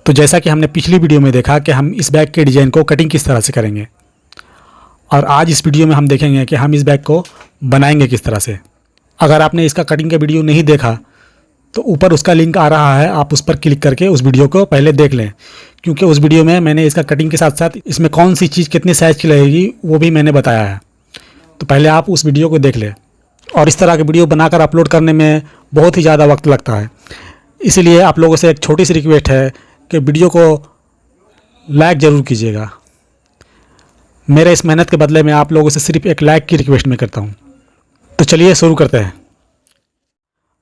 तो जैसा कि हमने पिछली वीडियो में देखा कि हम इस बैग के डिज़ाइन को कटिंग किस तरह से करेंगे, और आज इस वीडियो में हम देखेंगे कि हम इस बैग को बनाएंगे किस तरह से। अगर आपने इसका कटिंग का वीडियो नहीं देखा तो ऊपर उसका लिंक आ रहा है, आप उस पर क्लिक करके उस वीडियो को पहले देख लें, क्योंकि उस वीडियो में मैंने इसका कटिंग के साथ साथ इसमें कौन सी चीज़ कितने साइज़ की लगेगी वो भी मैंने बताया है। तो पहले आप उस वीडियो को देख लें। और इस तरह के वीडियो बनाकर अपलोड करने में बहुत ही ज़्यादा वक्त लगता है, इसलिए आप लोगों से एक छोटी सी रिक्वेस्ट है कि वीडियो को लाइक ज़रूर कीजिएगा। मेरे इस मेहनत के बदले में आप लोगों से सिर्फ एक लाइक की रिक्वेस्ट मैं करता हूँ। तो चलिए शुरू करते हैं।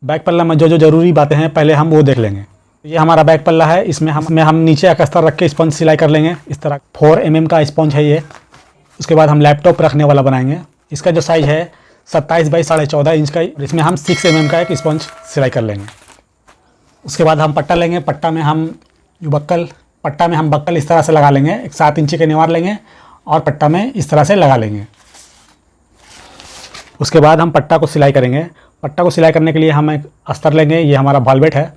बैक पल्ला में जो जो ज़रूरी बातें हैं पहले हम वो देख लेंगे। ये हमारा बैक पल्ला है, इसमें हम नीचे एक अस्तर रख के स्पंज सिलाई कर लेंगे। इस तरह 4 mm का स्पंज है ये। उसके बाद हम लैपटॉप रखने वाला बनाएंगे। इसका जो साइज़ है 27 बाई 14.5 इंच का, इसमें हम 6 mm का एक स्पंज सिलाई कर लेंगे। उसके बाद हम पट्टा लेंगे। पट्टा में हम बक्कल इस तरह से लगा लेंगे। एक 7 इंची के निवार लेंगे और पट्टा में इस तरह से लगा लेंगे। उसके बाद हम पट्टा को सिलाई करेंगे। पट्टा को सिलाई करने के लिए हम एक अस्तर लेंगे, ये हमारा बालवेट है,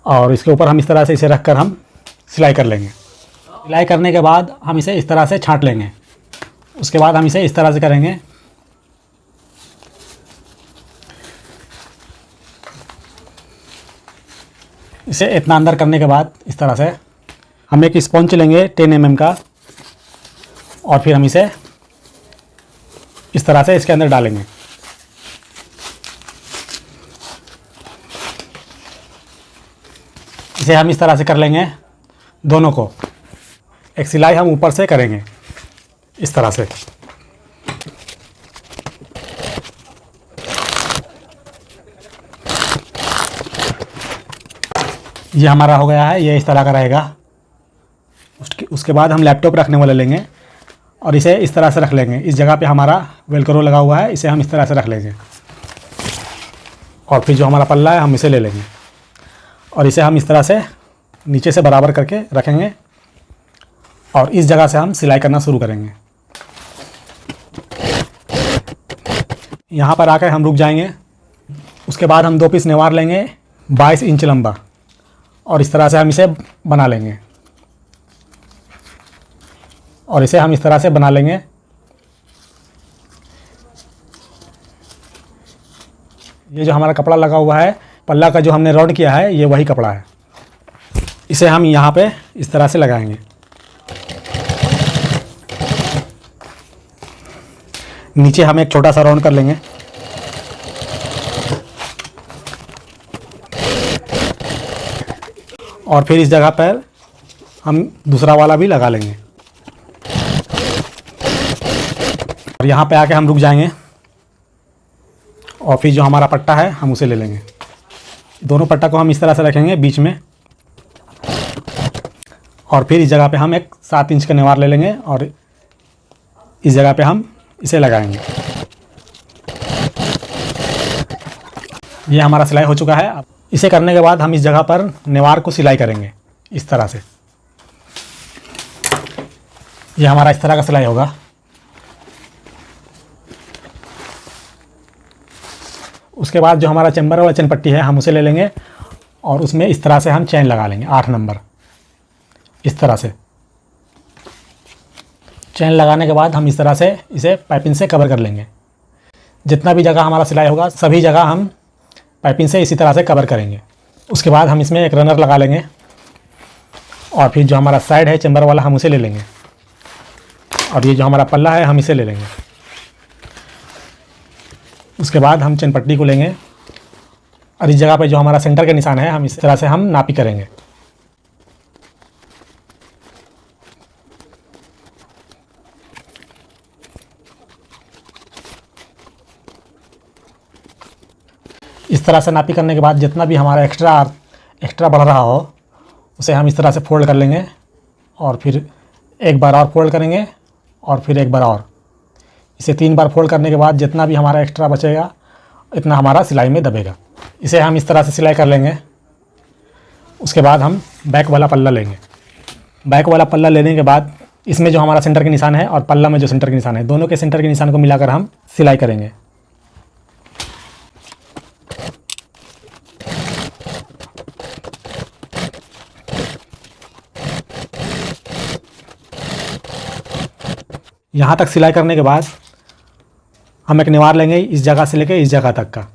और इसके ऊपर हम इस तरह से इसे रखकर हम सिलाई कर लेंगे। सिलाई करने के बाद हम इसे इस तरह से छांट लेंगे। उसके बाद हम इसे इस तरह से करेंगे। इसे इतना अंदर करने के बाद इस तरह से हम एक स्पंज लेंगे 10 mm का, और फिर हम इसे इस तरह से इसके अंदर डालेंगे। इसे हम इस तरह से कर लेंगे दोनों को। एक सिलाई हम ऊपर से करेंगे इस तरह से। ये हमारा हो गया है, ये इस तरह का रहेगा। उसके बाद हम लैपटॉप रखने वाले लेंगे और इसे इस तरह से रख लेंगे। इस जगह पे हमारा वेलक्रो लगा हुआ है, इसे हम इस तरह से रख लेंगे। और फिर जो हमारा पल्ला है हम इसे ले लेंगे और इसे हम इस तरह से नीचे से बराबर करके रखेंगे, और इस जगह से हम सिलाई करना शुरू करेंगे। यहाँ पर आकर हम रुक जाएंगे। उसके बाद हम 2 पीस नेवार लेंगे 22 इंच लंबा, और इस तरह से हम इसे बना लेंगे। और इसे हम इस तरह से बना लेंगे। ये जो हमारा कपड़ा लगा हुआ है, पल्ला का जो हमने राउंड किया है, ये वही कपड़ा है। इसे हम यहाँ पे इस तरह से लगाएंगे। नीचे हम एक छोटा सा राउंड कर लेंगे। और फिर इस जगह पर हम दूसरा वाला भी लगा लेंगे, और यहाँ पे आके हम रुक जाएंगे। और फिर जो हमारा पट्टा है हम उसे ले लेंगे। दोनों पट्टा को हम इस तरह से रखेंगे बीच में, और फिर इस जगह पे हम एक 7 इंच का निवार ले लेंगे और इस जगह पे हम इसे लगाएंगे। ये हमारा सिलाई हो चुका है। इसे करने के बाद हम इस जगह पर निवार को सिलाई करेंगे इस तरह से। ये हमारा इस तरह का सिलाई होगा। उसके बाद जो हमारा चैम्बर वाला चैन पट्टी है हम उसे ले लेंगे, और उसमें इस तरह से हम चैन लगा लेंगे 8 नंबर इस तरह से। चैन लगाने के बाद हम इस तरह से इसे पाइपिंग से कवर कर लेंगे। जितना भी जगह हमारा सिलाई होगा सभी जगह हम पाइपिंग से इसी तरह से कवर करेंगे। उसके बाद हम इसमें एक रनर लगा लेंगे, और फिर जो हमारा साइड है चैम्बर वाला हम उसे ले लेंगे, और ये जो हमारा पल्ला है हम इसे ले लेंगे। उसके बाद हम चैन पट्टी को लेंगे, और इस जगह पे जो हमारा सेंटर का निशान है हम इस तरह से हम नापी करेंगे। इस तरह से नापी करने के बाद जितना भी हमारा एक्स्ट्रा बढ़ रहा हो उसे हम इस तरह से फोल्ड कर लेंगे, और फिर एक बार और फोल्ड करेंगे, और फिर एक बार और। इसे 3 बार फोल्ड करने के बाद जितना भी हमारा एक्स्ट्रा बचेगा इतना हमारा सिलाई में दबेगा। इसे हम इस तरह से सिलाई कर लेंगे। उसके बाद हम बैक वाला पल्ला लेंगे। बैक वाला पल्ला लेने के बाद इसमें जो हमारा सेंटर के निशान है और पल्ला में जो सेंटर के निशान है, दोनों के सेंटर के निशान को मिलाकर हम सिलाई करेंगे। यहाँ तक सिलाई करने के बाद हम एक निवार लेंगे इस जगह से लेकर इस जगह तक का।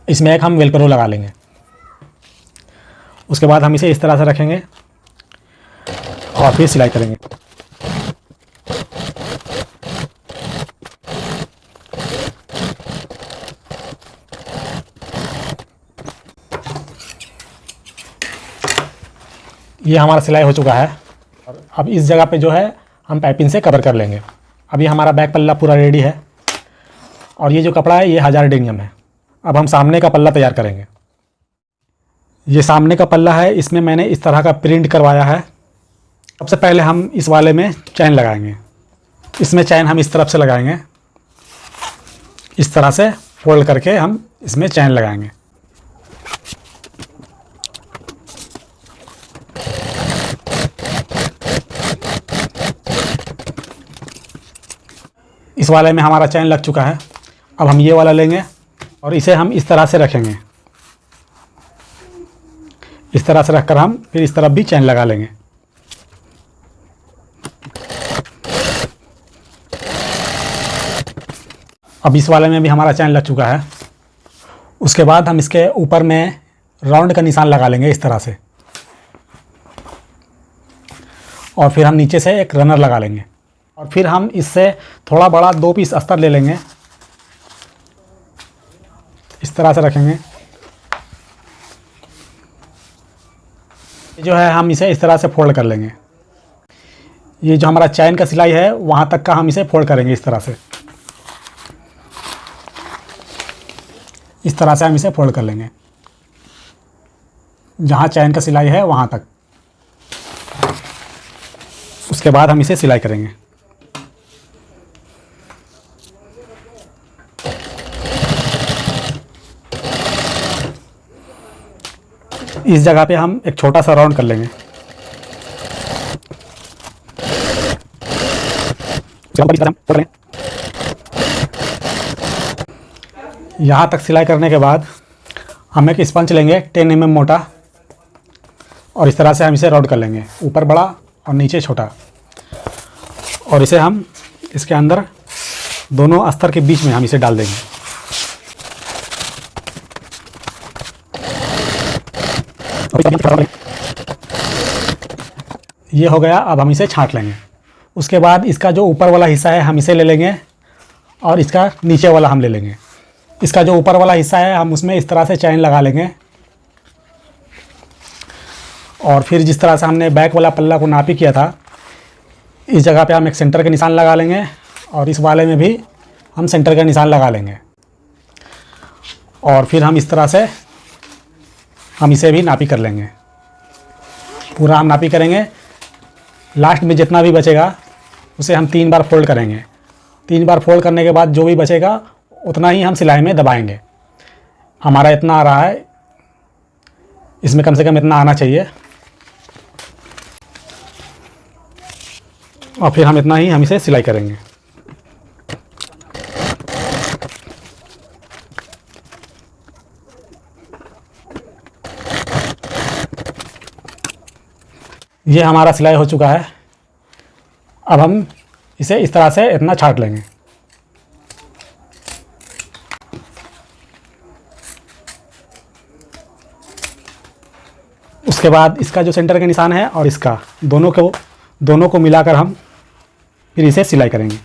इसमें एक हम वेलक्रो लगा लेंगे। उसके बाद हम इसे इस तरह से रखेंगे और फिर सिलाई करेंगे। ये हमारा सिलाई हो चुका है और अब इस जगह पे जो है हम पाइपिंग से कवर कर लेंगे। अभी हमारा बैक पल्ला पूरा रेडी है और ये जो कपड़ा है ये 1000 डेनियम है। अब हम सामने का पल्ला तैयार करेंगे। ये सामने का पल्ला है, इसमें मैंने इस तरह का प्रिंट करवाया है। सबसे पहले हम इस वाले में चैन लगाएंगे। इसमें चैन हम इस तरफ से लगाएंगे, इस तरह से फोल्ड करके हम इसमें चैन लगाएंगे। इस वाले में हमारा चैन लग चुका है। अब हम ये वाला लेंगे और इसे हम इस तरह से रखेंगे। इस तरह से रखकर हम फिर इस तरफ भी चैन लगा लेंगे। अब इस वाले में भी हमारा चैन लग चुका है। उसके बाद हम इसके ऊपर में राउंड का निशान लगा लेंगे इस तरह से और फिर हम नीचे से एक रनर लगा लेंगे और फिर हम इससे थोड़ा बड़ा 2 पीस अस्तर ले लेंगे। इस तरह से रखेंगे। जो है हम इसे इस तरह से फोल्ड कर लेंगे। ये जो हमारा चैन का सिलाई है वहाँ तक का हम इसे फोल्ड करेंगे। इस तरह से हम इसे फोल्ड कर लेंगे, जहाँ चैन का सिलाई है वहाँ तक। उसके बाद हम इसे सिलाई करेंगे। इस जगह पे हम एक छोटा सा राउंड कर लेंगे। यहाँ तक सिलाई करने के बाद हम एक स्पंज लेंगे 10 mm मोटा और इस तरह से हम इसे राउंड कर लेंगे, ऊपर बड़ा और नीचे छोटा। और इसे हम इसके अंदर दोनों अस्तर के बीच में हम इसे डाल देंगे। ये हो गया। अब हम इसे छांट लेंगे। उसके बाद इसका जो ऊपर वाला हिस्सा है हम इसे ले लेंगे और इसका नीचे वाला हम ले लेंगे। इसका जो ऊपर वाला हिस्सा है हम उसमें इस तरह से चैन लगा लेंगे और फिर जिस तरह से हमने बैक वाला पल्ला को नापी किया था इस जगह पे हम एक सेंटर का निशान लगा लेंगे और इस वाले में भी हम सेंटर का निशान लगा लेंगे और फिर हम इस तरह से हम इसे भी नापी कर लेंगे। पूरा हम नापी करेंगे। लास्ट में जितना भी बचेगा उसे हम 3 बार फोल्ड करेंगे। 3 बार फोल्ड करने के बाद जो भी बचेगा उतना ही हम सिलाई में दबाएंगे। हमारा इतना आ रहा है, इसमें कम से कम इतना आना चाहिए और फिर हम इतना ही हम इसे सिलाई करेंगे। ये हमारा सिलाई हो चुका है। अब हम इसे इस तरह से इतना छांट लेंगे। उसके बाद इसका जो सेंटर का निशान है और इसका दोनों को मिलाकर हम फिर इसे सिलाई करेंगे।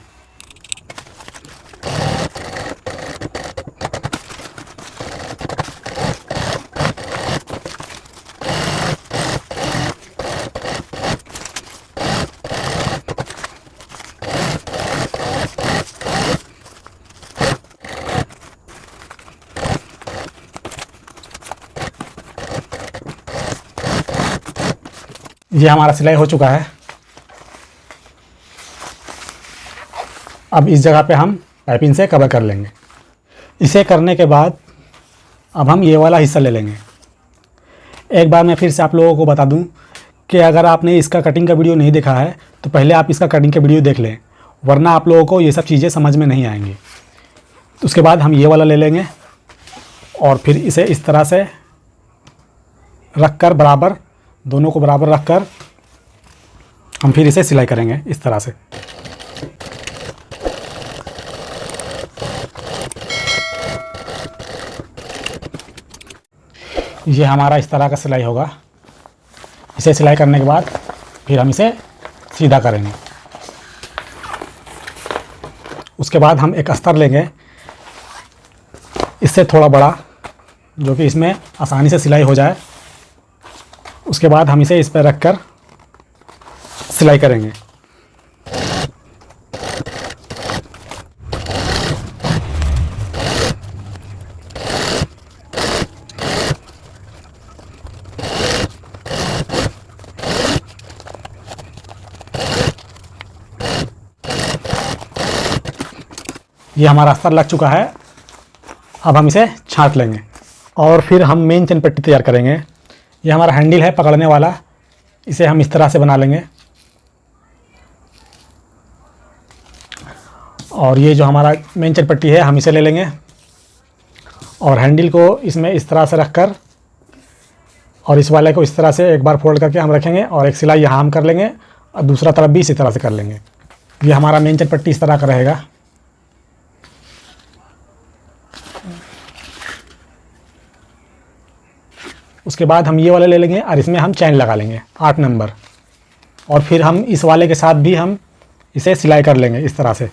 ये हमारा सिलाई हो चुका है। अब इस जगह पे हम पाइपिंग से कवर कर लेंगे। इसे करने के बाद अब हम ये वाला हिस्सा ले लेंगे। एक बार मैं फिर से आप लोगों को बता दूं कि अगर आपने इसका कटिंग का वीडियो नहीं देखा है तो पहले आप इसका कटिंग का वीडियो देख लें, वरना आप लोगों को ये सब चीज़ें समझ में नहीं आएंगी। तो उसके बाद हम ये वाला ले लेंगे और फिर इसे इस तरह से रख कर बराबर, दोनों को बराबर रख कर हम फिर इसे सिलाई करेंगे इस तरह से। ये हमारा इस तरह का सिलाई होगा। इसे सिलाई करने के बाद फिर हम इसे सीधा करेंगे। उसके बाद हम एक अस्तर लेंगे, इससे थोड़ा बड़ा, जो कि इसमें आसानी से सिलाई हो जाए। उसके बाद हम इसे इस पर रख कर सिलाई करेंगे। ये हमारा अस्तर लग चुका है। अब हम इसे छांट लेंगे और फिर हम मेन चेन पट्टी तैयार करेंगे। ये हमारा हैंडल है पकड़ने वाला, इसे हम इस तरह से बना लेंगे। और ये जो हमारा मेन चेन पट्टी है हम इसे ले लेंगे और हैंडल को इसमें इस तरह से रखकर और इस वाले को इस तरह से एक बार फोल्ड करके हम रखेंगे और एक सिलाई यहाँ हम कर लेंगे और दूसरा तरफ भी इसी तरह से कर लेंगे। ये हमारा मेन चेन पट्टी इस तरह का रहेगा। उसके बाद हम ये वाले ले लेंगे और इसमें हम चैन लगा लेंगे 8 नंबर, और फिर हम इस वाले के साथ भी हम इसे सिलाई कर लेंगे इस तरह से।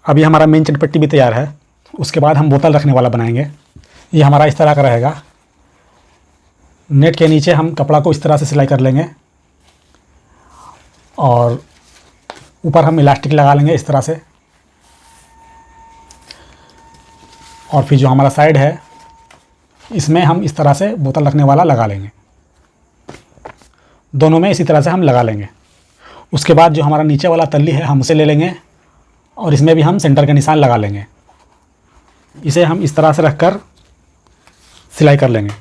अभी हमारा मेन चेन पट्टी भी तैयार है। उसके बाद हम बोतल रखने वाला बनाएंगे। ये हमारा इस तरह का रहेगा। नेट के नीचे हम कपड़ा को इस तरह से सिलाई कर लेंगे और ऊपर हम इलास्टिक लगा लेंगे इस तरह से। और फिर जो हमारा साइड है इसमें हम इस तरह से बोतल रखने वाला लगा लेंगे। दोनों में इसी तरह से हम लगा लेंगे। उसके बाद जो हमारा नीचे वाला तल्ली है हम उसे ले लेंगे और इसमें भी हम सेंटर का निशान लगा लेंगे। इसे हम इस तरह से रखकर सिलाई कर लेंगे।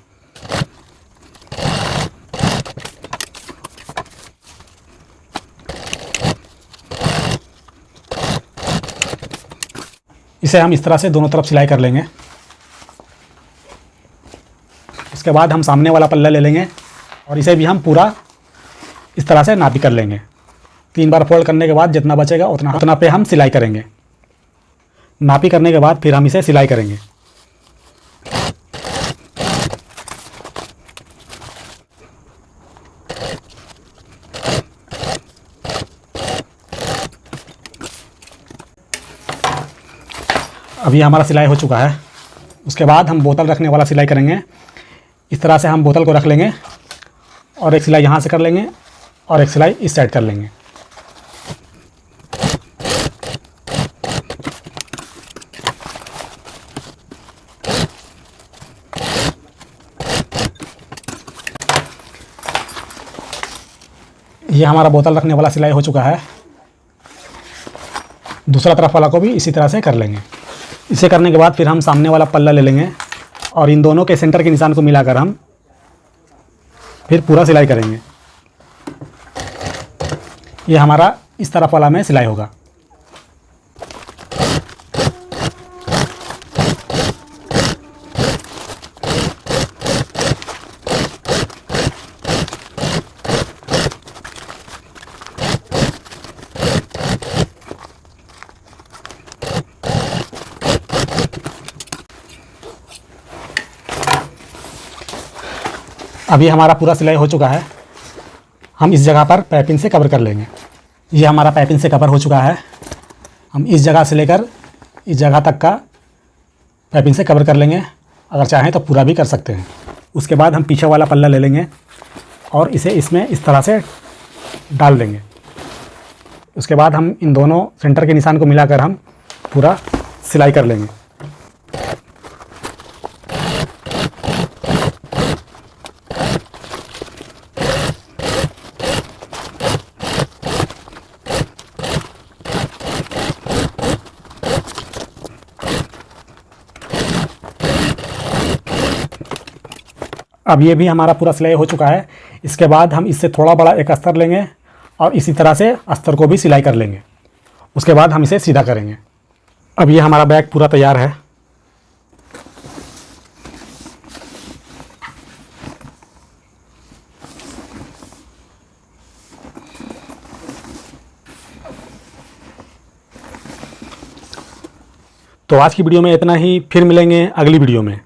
इसे हम इस तरह से दोनों तरफ सिलाई कर लेंगे। उसके बाद हम सामने वाला पल्ला ले लेंगे और इसे भी हम पूरा इस तरह से नापी कर लेंगे। 3 बार फोल्ड करने के बाद जितना बचेगा उतना पे हम सिलाई करेंगे। नापी करने के बाद फिर हम इसे सिलाई करेंगे। अभी हमारा सिलाई हो चुका है। उसके बाद हम बोतल रखने वाला सिलाई करेंगे। इस तरह से हम बोतल को रख लेंगे और एक सिलाई यहाँ से कर लेंगे और एक सिलाई इस साइड कर लेंगे। ये हमारा बोतल रखने वाला सिलाई हो चुका है। दूसरा तरफ वाला को भी इसी तरह से कर लेंगे। इसे करने के बाद फिर हम सामने वाला पल्ला ले लेंगे और इन दोनों के सेंटर के निशान को मिलाकर हम फिर पूरा सिलाई करेंगे। ये हमारा इस तरफ वाला में सिलाई होगा। अभी हमारा पूरा सिलाई हो चुका है। हम इस जगह पर पाइपिंग से कवर कर लेंगे। ये हमारा पाइपिंग से कवर हो चुका है। हम इस जगह से लेकर इस जगह तक का पाइपिंग से कवर कर लेंगे। अगर चाहें तो पूरा भी कर सकते हैं। उसके बाद हम पीछे वाला पल्ला ले लेंगे और इसे इसमें इस तरह से डाल देंगे। उसके बाद हम इन दोनों सेंटर के निशान को मिलाकर हम पूरा सिलाई कर लेंगे। अब ये भी हमारा पूरा सिलाई हो चुका है। इसके बाद हम इससे थोड़ा बड़ा एक अस्तर लेंगे और इसी तरह से अस्तर को भी सिलाई कर लेंगे। उसके बाद हम इसे सीधा करेंगे। अब ये हमारा बैग पूरा तैयार है। तो आज की वीडियो में इतना ही, फिर मिलेंगे अगली वीडियो में।